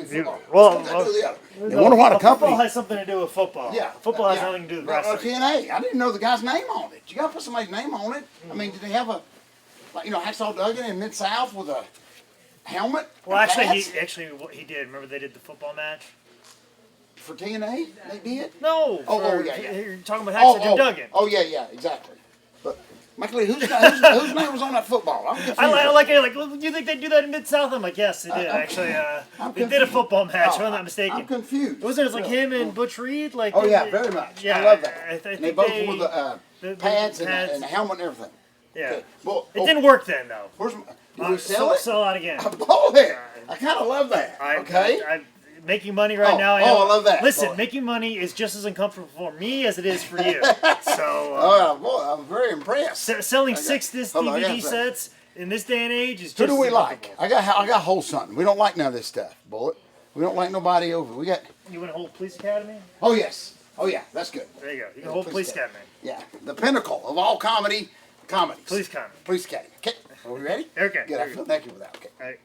be football. Well, I wonder why the company. Football has something to do with football. Yeah. Football has nothing to do with wrestling. TNA. I didn't know the guy's name on it. You got to put somebody's name on it. I mean, did they have a, like, Hacksaw Duggan in Mid-South with a helmet? Well, actually, he did. Remember they did the football match? For TNA, they did? No. Yeah. You're talking about Hacksaw Duggan. Oh, yeah, exactly. But, Michael Lee, whose name was on that football? I like it. Like, do you think they do that in Mid-South? I'm like, yes, they did. Actually, they did a football match, if I'm not mistaken. I'm confused. Wasn't it like him and Butch Reed? Like, oh, yeah, very much. Yeah, I love that. I think they both wore the pads and the helmet and everything. Yeah. Okay. Well, it didn't work then, though. Did we sell it? Sell out again. I bought it. I kind of love that. Okay. I'm making money right now. I love that. Listen, making money is just as uncomfortable for me as it is for you. So. I'm very impressed. Selling 6 DVD sets in this day and age is just. Who do we like? I got a whole something. We don't like none of this stuff, Bullet. We don't like nobody over. We got. You want to hold Police Academy? Oh yes. Oh yeah. That's good. There you go. You can hold Police Academy. Yeah. The pinnacle of all comedies. Police Academy. Police Academy. Okay. Are we ready? Okay. Good. I feel thank you for that. Okay. All right.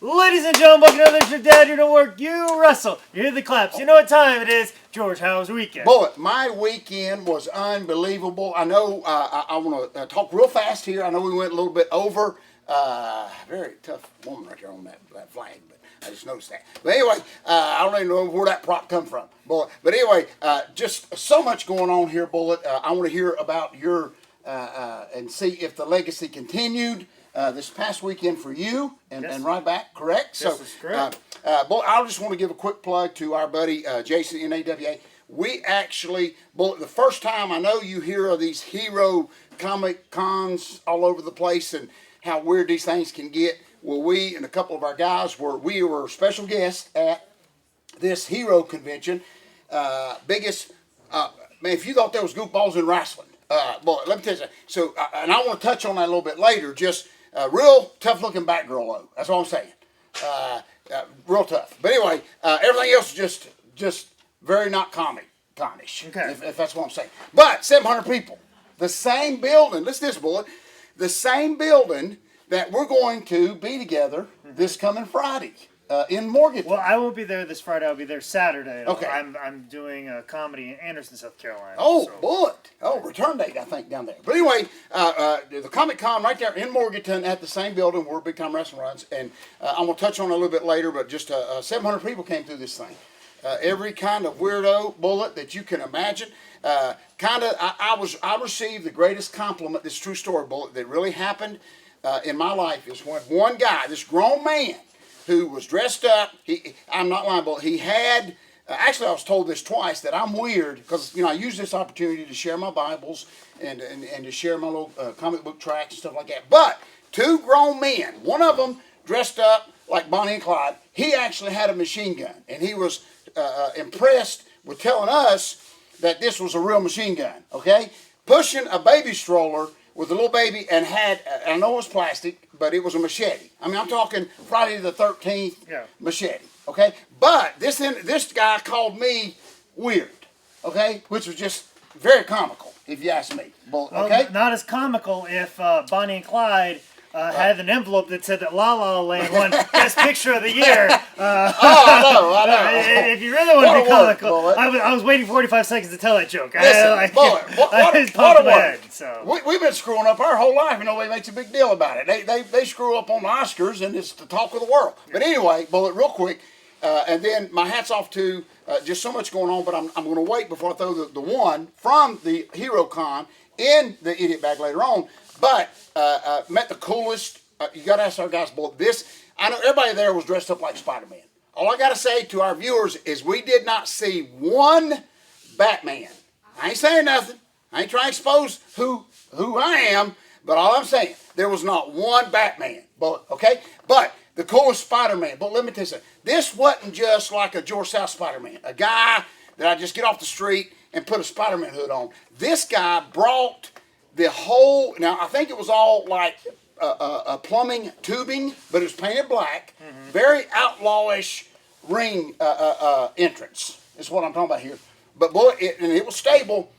Ladies and gentlemen, welcome to another edition of Dad, You Don't Work, You Wrestle. You hear the claps. You know what time it is. George, how was your weekend? Bullet, my weekend was unbelievable. I know I want to talk real fast here. I know we went a little bit over. Very tough woman right there on that flag, but I just noticed that. But anyway, I don't even know where that prop come from, Bullet. But anyway, just so much going on here, Bullet. I want to hear about your, and see if the legacy continued. This past weekend for you and right back, correct? This is correct. I just want to give a quick plug to our buddy Jason in AWA. We actually, the first time I know you hear of these hero comic cons all over the place and how weird these things can get. Well, we and a couple of our guys were special guests at this hero convention. Biggest, man, if you thought there was goofballs in wrestling, let me tell you something. So, and I want to touch on that a little bit later. Just real tough-looking back girl, though. That's all I'm saying. Real tough. But anyway, everything else is just very not comish. Okay. If that's what I'm saying. But 700 people, the same building. Listen to this, Bullet. The same building that we're going to be together this coming Friday in Morgantown. Well, I won't be there this Friday. I'll be there Saturday. Okay. I'm doing a comedy in Anderson, South Carolina. Oh, Bullet. Oh, return date, I think, down there. But anyway, the Comic Con right there in Morgantown at the same building where Big Time Wrestling runs. And I'm going to touch on it a little bit later, but just 700 people came through this thing. Every kind of weirdo, Bullet, that you can imagine. I received the greatest compliment, this true story, Bullet, that really happened in my life is when one guy, this grown man, who was dressed up, I'm not lying, but he had, actually I was told this twice, that I'm weird, because I use this opportunity to share my Bibles and to share my little comic book tracks and stuff like that. But 2 grown men, one of them dressed up like Bonnie and Clyde, he actually had a machine gun, and he was impressed with telling us that this was a real machine gun, okay? Pushing a baby stroller with a little baby and had, I know it was plastic, but it was a machete. I mean, I'm talking Friday the 13th machete, okay? But this guy called me weird, okay? Which was just very comical, if you ask me. Okay? Well, not as comical if Bonnie and Clyde had an envelope that said that La La Land won Best Picture of the Year. I know. If you really want to be comical, I was waiting 45 seconds to tell that joke. Listen, what a word. So. We've been screwing up our whole life, and nobody makes a big deal about it. They screw up on the Oscars, and it's the talk of the world. But anyway, Bullet, real quick, and then my hat's off to just so much going on, but I'm going to wait before I throw the one from the Hero Con in the Idiot Bag later on. But met the coolest. You got to ask our guys, Bullet. I know everybody there was dressed up like Spider-Man. All I got to say to our viewers is we did not see one Batman. I ain't saying nothing. I ain't trying to expose who I am, but all I'm saying, there was not one Batman. Bullet, okay? But the coolest Spider-Man. But let me tell you something. This wasn't just like a George South Spider-Man. A guy that I just get off the street and put a Spider-Man hood on. This guy brought the whole, now I think it was all like a plumbing tubing, but it was painted black. Mm-hmm. Very outlawish ring entrance is what I'm talking about here. But boy, it was stable.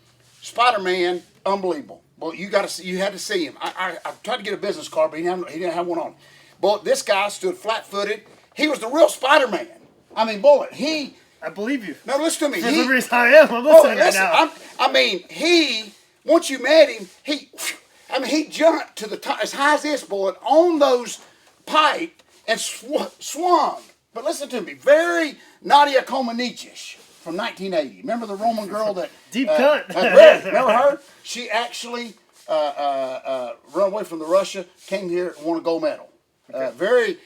Spider-Man, unbelievable. Well, you had to see him. I tried to get a business card, but he didn't have one on. But this guy stood flat-footed. He was the real Spider-Man. I mean, Bullet, I believe you. no, listen to me. For as liberal as I am, I'm listening right now. Once you met him, he jumped to the top, as high as this, Bullet, on those pipe and swung. But listen to me, very Nadia Comaneci from 1980. Remember the Roman girl that... Deep cut. Remember her? She actually run away from the Russia, came here and won a gold medal. Very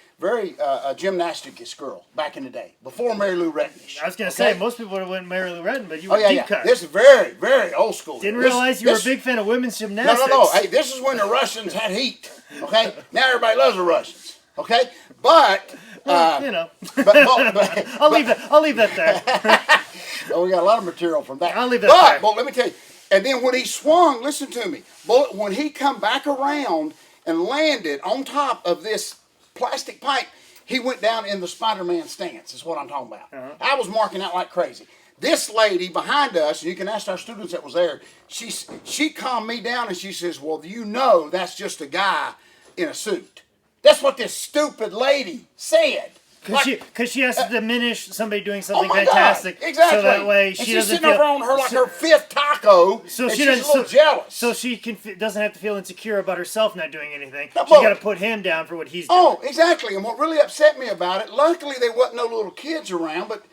gymnastics girl back in the day, before Mary Lou Retton. I was going to say, most people would have went Mary Lou Retton, but you Oh, were yeah, deep yeah. cut. This is very, very old school. Didn't realize you were a big fan of women's gymnastics. No. Hey, this is when the Russians had heat. Okay? Now everybody loves the Russians. Okay? But... you know. I'll leave that there. Oh, we got a lot of material from that. I'll leave that there. But let me tell you, and then when he swung, listen to me, when he come back around and landed on top of this plastic pipe, he went down in the Spider-Man stance, is what I'm talking about. I was marking out like crazy. This lady behind us, and you can ask our students that was there, she calmed me down and she says, well, you know that's just a guy in a suit. That's what this stupid lady said. Because she has to diminish somebody doing something God, fantastic. exactly. So that way and she she's doesn't sitting feel... over on her like her fifth taco, So and she she's a little jealous. So she doesn't have to feel insecure about herself not doing anything. No, She's got to put him down for what he's doing. Oh, exactly. And what really upset me about it, luckily there wasn't no little kids around, but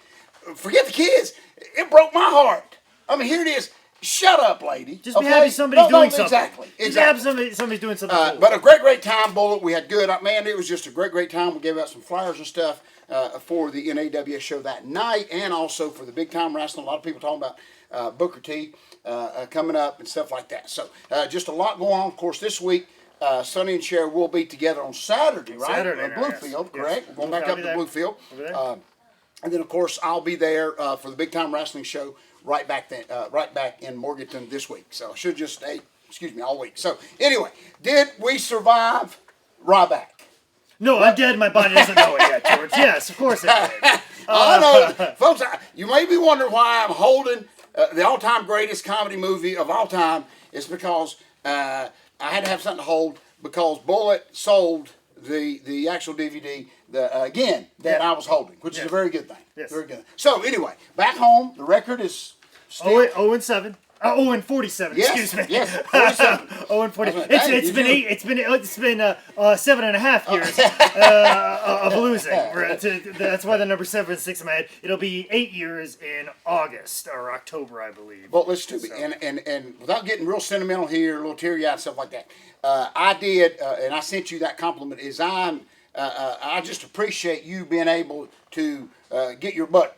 forget the kids, it broke my heart. I mean, here it is. Shut up, lady. Just be happy somebody's doing something. Exactly. Just be happy somebody's doing something cool. But a great time, Bullet. We had good. Man, it was just a great time. We gave out some flyers and stuff for the NAWS show that night, and also for the big time wrestling. A lot of people talking about Booker T coming up and stuff like that. So just a lot going on. Of course, this week, Sonny and Cher will be together on Saturday, right? Saturday night, Bluefield, yes. correct? We're going back up to Bluefield. And then, of course, I'll be there for the big time wrestling show right back in Morganton this week. So I should just stay, all week. So anyway, did we survive Ryback? No, I'm dead. My body doesn't know it yet, George. Yes, of course it did. I know, folks. You may be wondering why I'm holding the all-time greatest comedy movie of all time. It's because I had to have something to hold because Bullet sold the actual DVD that I was holding, which is a very good thing. Yes. Very good. So anyway, back home, the record is still 0-7. 0-47. Yes, Excuse me. yes, 47. 0-40. It's been 7.5 years of losing. That's why the number 7 sticks in my head. It'll be 8 years in August or October, I believe. Well, listen to me, and without getting real sentimental here, a little teary-eyed and stuff like that, I did, and I sent you that compliment. I just appreciate you being able to get your butt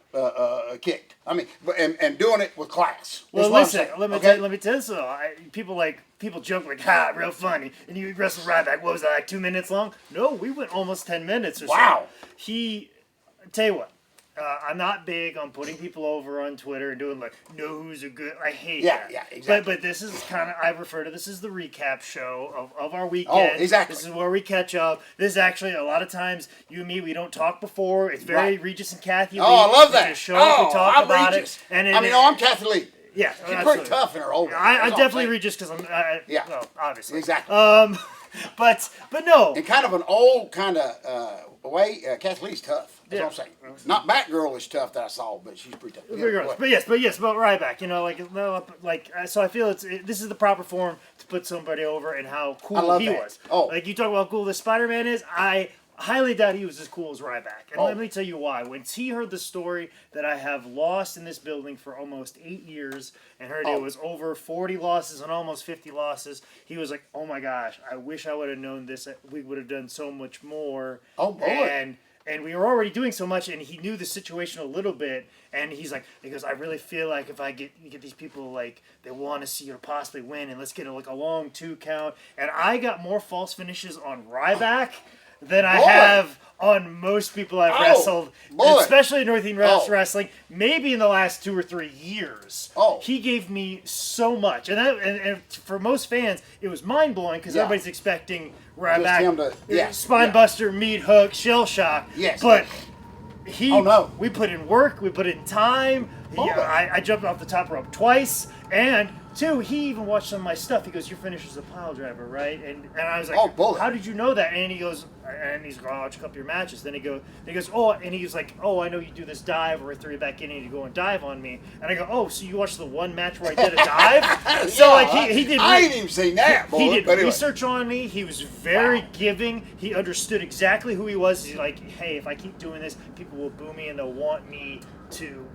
kicked. I mean, and doing it with class. Well, listen, let me tell you something. People joke like, real funny. And you wrestled Ryback. What was that, like 2 minutes long? No, we went almost 10 minutes or so. Wow. Tell you what, I'm not big on putting people over on Twitter and doing like, no, who's a good. I hate that. Yeah, exactly. But this is kind of, I refer to this as the recap show of our weekend. Oh, exactly. This is where we catch up. This is actually a lot of times you and me, we don't talk before. It's very Regis and Kathy. Oh, I love that. We just show up and talk about Regis. it. And I'm Kathy Lee. Yeah, she's pretty tough in her old age. I definitely read just because I'm. Well, obviously. Exactly. But no. In kind of an old kind of way, Kathy Lee's tough. That's what I'm saying. Not Batgirl is tough that I saw, but she's pretty tough. But yes, about Ryback, so I feel this is the proper form to put somebody over and how cool he was. Oh. Like you talk about how cool this Spider-Man is, I highly doubt he was as cool as Ryback. And let me tell you why. When he heard the story that I have lost in this building for almost 8 years and heard it was over 40 losses and almost 50 losses, he was like, oh my gosh, I wish I would have known this. We would have done so much more. Oh, boy. And we were already doing so much, and he knew the situation a little bit. And he goes, I really feel like if I get these people, like, they want to see you possibly win, and let's get a long 2 count. And I got more false finishes on Ryback than I have on most people I've wrestled, especially in Northeast Wrestling, maybe in the last 2 or 3 years. He gave me so much. And for most fans, it was mind-blowing because everybody's expecting Ryback, spine buster, meat hook, shell shock. Yes. But we put in work, we put in time. I jumped off the top rope twice, and Two, he even watched some of my stuff. He goes, "Your finisher's a pile driver, right?" And I was like, Oh, bullet. "How did you know that?" And he goes, "Oh, I'll check up your matches." Then he goes, "Oh," and he was like, "Oh, I know you do this dive where I throw you back in and you go and dive on me." And I go, "Oh, so you watched the one match where I did a dive?" So like he did. I ain't even seen that. He did anyway. research on me. He was very giving. He understood exactly who he was. He's like, "Hey, if I keep doing this, people will boo me and they'll want me to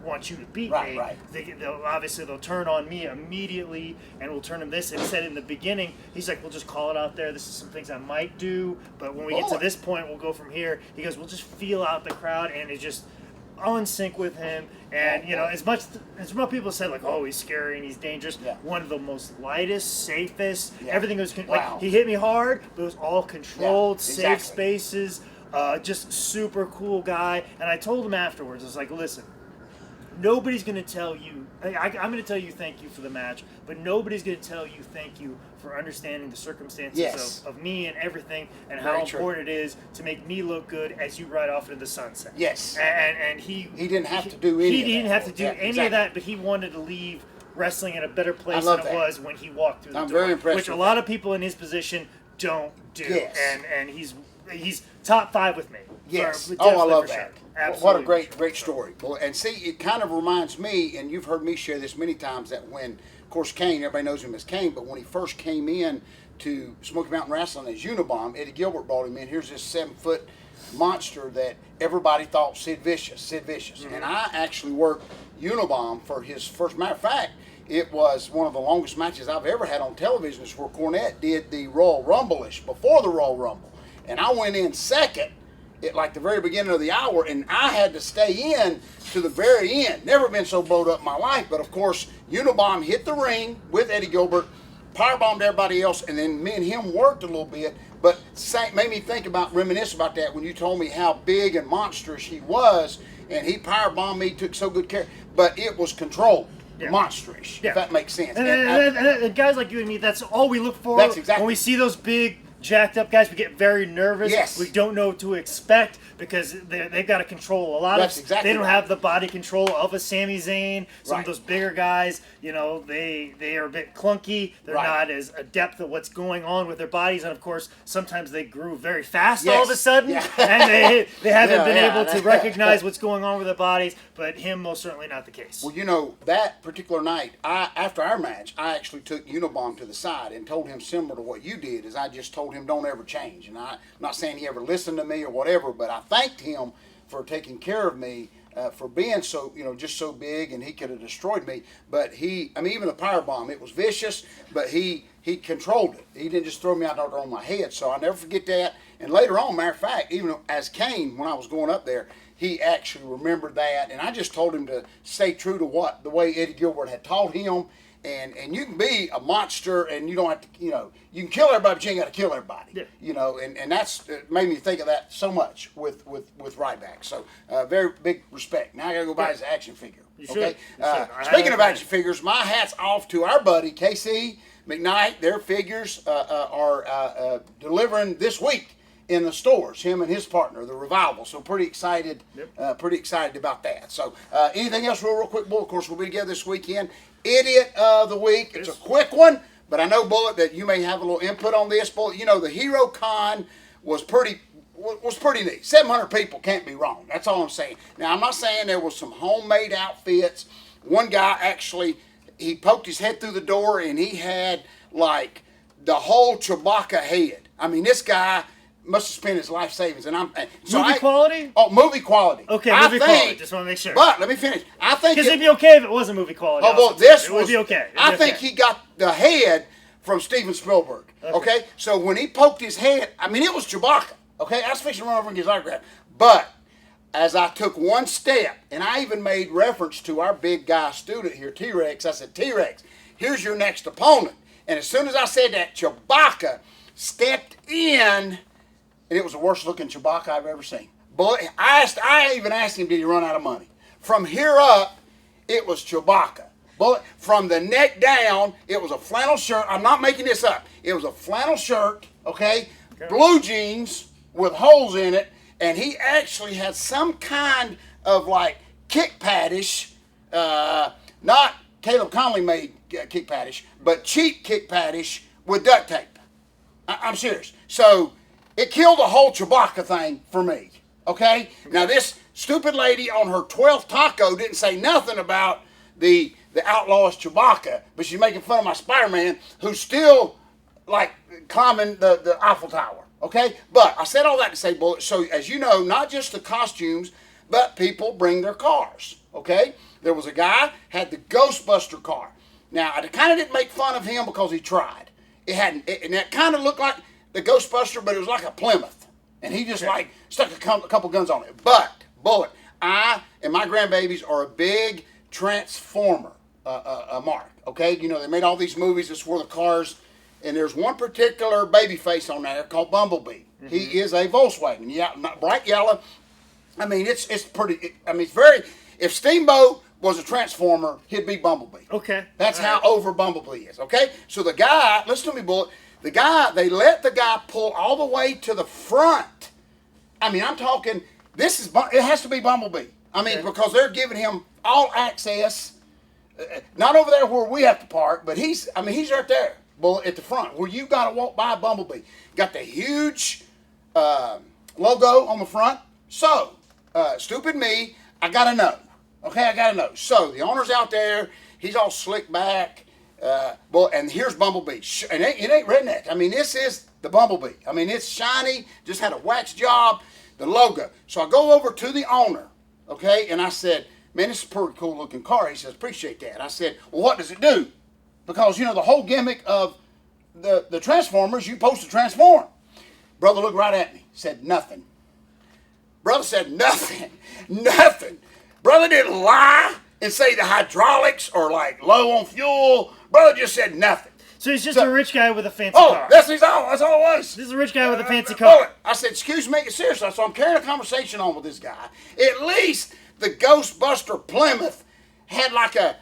want you to beat me." Right. They'll turn on me immediately and we'll turn him this. And he said in the beginning, he's like, "We'll just call it out there. This is some things I might do, but when we get to this point, we'll go from here." He goes, "We'll just feel out the crowd," and it's just on sync with him. And as much people said like, "Oh, he's scary and he's dangerous," one of the most lightest, safest. Everything was like he hit me hard, but it was all controlled, safe spaces. Just super cool guy. And I told him afterwards, I was like, "Listen, nobody's going to tell you, I'm going to tell you thank you for the match, but nobody's going to tell you thank you for understanding the circumstances of me and everything and how important it is to make me look good as you ride off into the sunset." Yes. And he didn't have to do any He didn't have to do any of that, but he wanted to leave wrestling in a better place than it was when he walked through the door. I'm very impressed which with a lot of people in his position don't do. Yes. And he's top 5 with me. Yes. For, I love for that. Sure. Absolutely. What a great story. Well, and see, it kind of reminds me, and you've heard me share this many times, that when, of course, Kane, everybody knows him as Kane, but when he first came in to Smoky Mountain Wrestling as Unabomb, Eddie Gilbert brought him in. Here's this 7-foot monster that everybody thought Sid Vicious. And I actually worked Unabomb for his first. Matter of fact, it was one of the longest matches I've ever had on television. Is where Cornette did the Royal Rumble-ish before the Royal Rumble. And I went in second at like the very beginning of the hour, and I had to stay in to the very end. Never been so blowed up in my life, but of course, Unabomb hit the ring with Eddie Gilbert, powerbombed everybody else, and then me and him worked a little bit. But made me reminisce about that when you told me how big and monstrous he was, and he powerbombed me, took so good care. But it was controlled. Monstrous, if that makes sense. And guys like you and me, that's all we look for. That's exactly. When we see those big, jacked up guys, we get very nervous. Yes. We don't know what to expect because they've got to control a lot That's of. Exactly they don't have the body control of a Sami Zayn. Some of those bigger guys, they are a bit clunky. They're not as adept at what's going on with their bodies, and of course, sometimes they grew very fast all of a sudden, and they haven't been able to recognize what's going on with their bodies. But him, most certainly not the case. Well, that particular night, after our match, I actually took Unabomb to the side and told him similar to what you did. Is I just told him don't ever change, and I'm not saying he ever listened to me or whatever, but I thanked him for taking care of me, for being so, just so big, and he could have destroyed me. But even the power bomb, it was vicious, but he controlled it. He didn't just throw me out there on my head. So I'll never forget that. And later on, matter of fact, even as Kane, when I was going up there, he actually remembered that, and I just told him to stay true to the way Eddie Gilbert had taught him. And you can be a monster, and you don't have to, you can kill everybody, but you ain't got to kill everybody. And that's it made me think of that so much with Ryback. So very big respect. Now I got to go buy his action figure. You okay. should. Speaking of action figures, my hat's off to our buddy KC McKnight. Their figures are delivering this week in the stores. Him and his partner, the Revival. So pretty excited. Pretty excited about that. So anything else, real quick, Bull? Of course, we'll be together this weekend. Idiot of the week. It's a quick one, but I know, Bullet, that you may have a little input on this. Bullet, the Hero Con was pretty neat. 700 people can't be wrong. That's all I'm saying. Now, I'm not saying there was some homemade outfits. One guy actually, he poked his head through the door and he had like the whole Chewbacca head. I mean, this guy must have spent his life savings, and movie quality. Oh, movie quality. Okay, movie quality. Just want to make sure. But let me finish. I think because it'd be okay if it wasn't movie quality. Oh, well, it would be okay. I think he got the head from Steven Spielberg. Okay, so when he poked his head, it was Chewbacca. Okay, I was fixing to run over and get his autograph, but as I took one step, and I even made reference to our big guy student here, T-Rex. I said, T-Rex, here's your next opponent. And as soon as I said that, Chewbacca stepped in. And it was the worst looking Chewbacca I've ever seen. But I even asked him, did he run out of money? From here up, it was Chewbacca. But from the neck down, it was a flannel shirt. I'm not making this up. It was a flannel shirt, okay? Blue jeans with holes in it. And he actually had some kind of like kick padish, not Caleb Conley made kick patties, but cheap kick patties with duct tape. I'm serious. So it killed the whole Chewbacca thing for me. Okay? Now this stupid lady on her 12th taco didn't say nothing about the outlaws Chewbacca, but she's making fun of my Spider-Man, who's still like climbing the Eiffel Tower. Okay? But I said all that to say, Bullet, so as you know, not just the costumes, but people bring their cars. Okay? There was a guy had the Ghostbuster car. Now I kind of didn't make fun of him because he tried. And it kind of looked like the Ghostbuster, but it was like a Plymouth, and he just like stuck a couple guns on it. But Bullet, I and my grandbabies are a big Transformer mark. Okay, you know they made all these movies that's for the cars, and there's one particular baby face on there called Bumblebee. Mm-hmm. He is a Volkswagen, bright yellow. I mean, it's pretty. It's very. If Steamboat was a Transformer, he'd be Bumblebee. Okay. That's how over Bumblebee is. Okay. So the guy, listen to me, Bullet. The guy, they let the guy pull all the way to the front. I mean, I'm talking. It has to be Bumblebee. I mean, because they're giving him all access. Not over there where we have to park, but he's right there, Bullet, at the front where you got to walk by Bumblebee. Got the huge logo on the front. So, stupid me, I got to know. Okay, I got to know. So, the owner's out there. He's all slick back. And here's Bumblebee. And it ain't redneck. I mean, this is the Bumblebee. I mean, it's shiny. Just had a wax job. The logo. So, I go over to the owner. Okay, and I said, man, this is a pretty cool looking car. He says, appreciate that. I said, well, what does it do? Because, the whole gimmick of the Transformers, you're supposed to transform. Brother looked right at me. Said nothing. Brother said nothing. Nothing. Brother didn't lie and say the hydraulics are like low on fuel. Brother just said nothing. So he's just a rich guy with a fancy car. That's all it was. This is a rich guy with a fancy car. I said, excuse me, seriously. So I'm carrying a conversation on with this guy. At least the Ghostbuster Plymouth had like a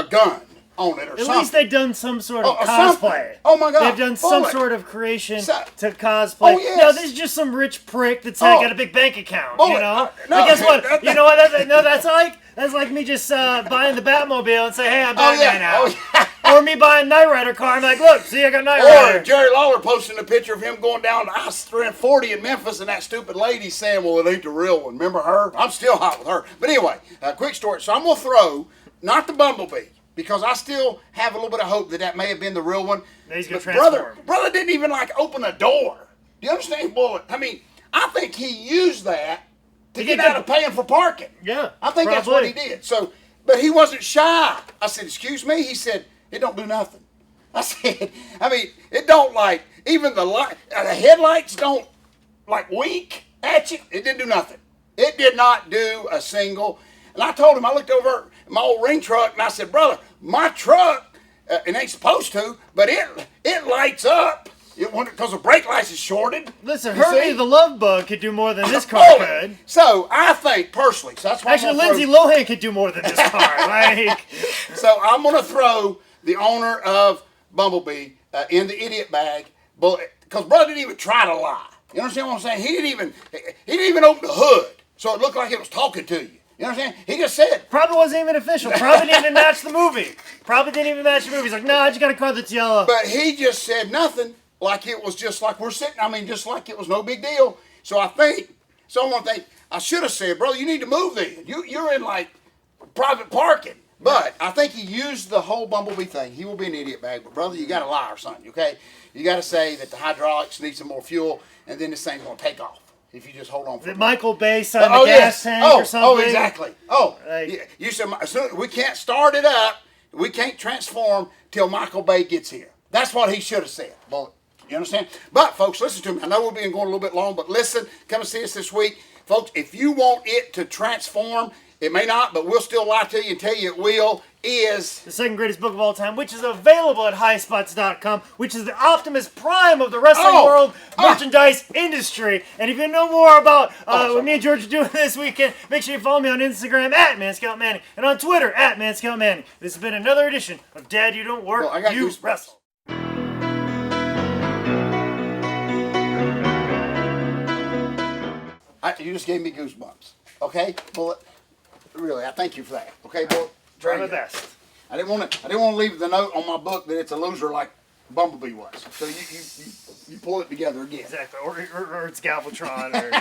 gun on it or something. At least they've done some sort of cosplay. Something. Oh my God. They've done some sort of creation to cosplay. Oh, yes. No, this is just some rich prick that's got a big bank account, Bullet. you know? No, guess what? You know what? That's like me just buying the Batmobile and say, hey, I'm Batman now. Oh, yeah. Or me buying Knight Rider car. I'm like, look, see, I got Knight Rider. Or Jerry Lawler posting a picture of him going down to I-340 in Memphis and that stupid lady saying, well, it ain't the real one. Remember her? I'm still hot with her. But anyway, quick story. So I'm going to throw, not the Bumblebee, because I still have a little bit of hope that may have been the real one. Now he's going to transform. Brother didn't even open the door. Do you understand, Bullet? I mean, I think he used that to get out of paying for parking. Yeah, I think that's what he did. So, but he wasn't shy. I said, excuse me? He said, it don't do nothing. I said, it don't even the headlights don't wink at you. It didn't do nothing. It did not do a single. And I told him, I looked over at my old ring truck and I said, brother, my truck, it ain't supposed to, but it lights up. Because the brake lights is shorted. Listen, Herbie the Love Bug could do more than this car could. So I think personally, so that's why actually Lindsay Lohan could do more than this car. So I'm gonna throw the owner of Bumblebee in the idiot bag, because brother didn't even try to lie. You understand what I'm saying? He didn't even open the hood, so it looked like it was talking to you. You understand? He just said. Probably wasn't even official. Probably didn't even match the movie. He's like, no, I just got a car that's yellow. But he just said nothing. Like it was just like we're sitting, just like it was no big deal. So I think, someone think, I should have said, brother, you need to move then. You're in private parking. But I think he used the whole Bumblebee thing. He will be an idiot bag, but brother, you got to lie or something, okay? You got to say that the hydraulics need some more fuel, and then this thing's going to take off if you just hold on for it. Michael Bay signed the gas tank or something? Oh, exactly. You said, we can't start it up, we can't transform till Michael Bay gets here. That's what he should have said. Well, you understand? But, folks, listen to me. I know we're being going a little bit long, but listen, come and see us this week. Folks, if you want it to transform, it may not, but we'll still lie to you and tell you it will, is the second greatest book of all time, which is available at highspots.com, which is the Optimus Prime of the wrestling world merchandise industry. And if you know more about what me and George are doing this weekend, make sure you follow me on Instagram at ManScoutManning and on Twitter at ManScoutManning. This has been another edition of Dad, You Don't Work, You Wrestle. You just gave me goosebumps. Okay? Bullet, really, I thank you for that. Okay, Bullet? Try my best. I didn't want to leave the note on my book that it's a loser like Bumblebee was. So you pull it together again. Exactly, or it's Galvatron, or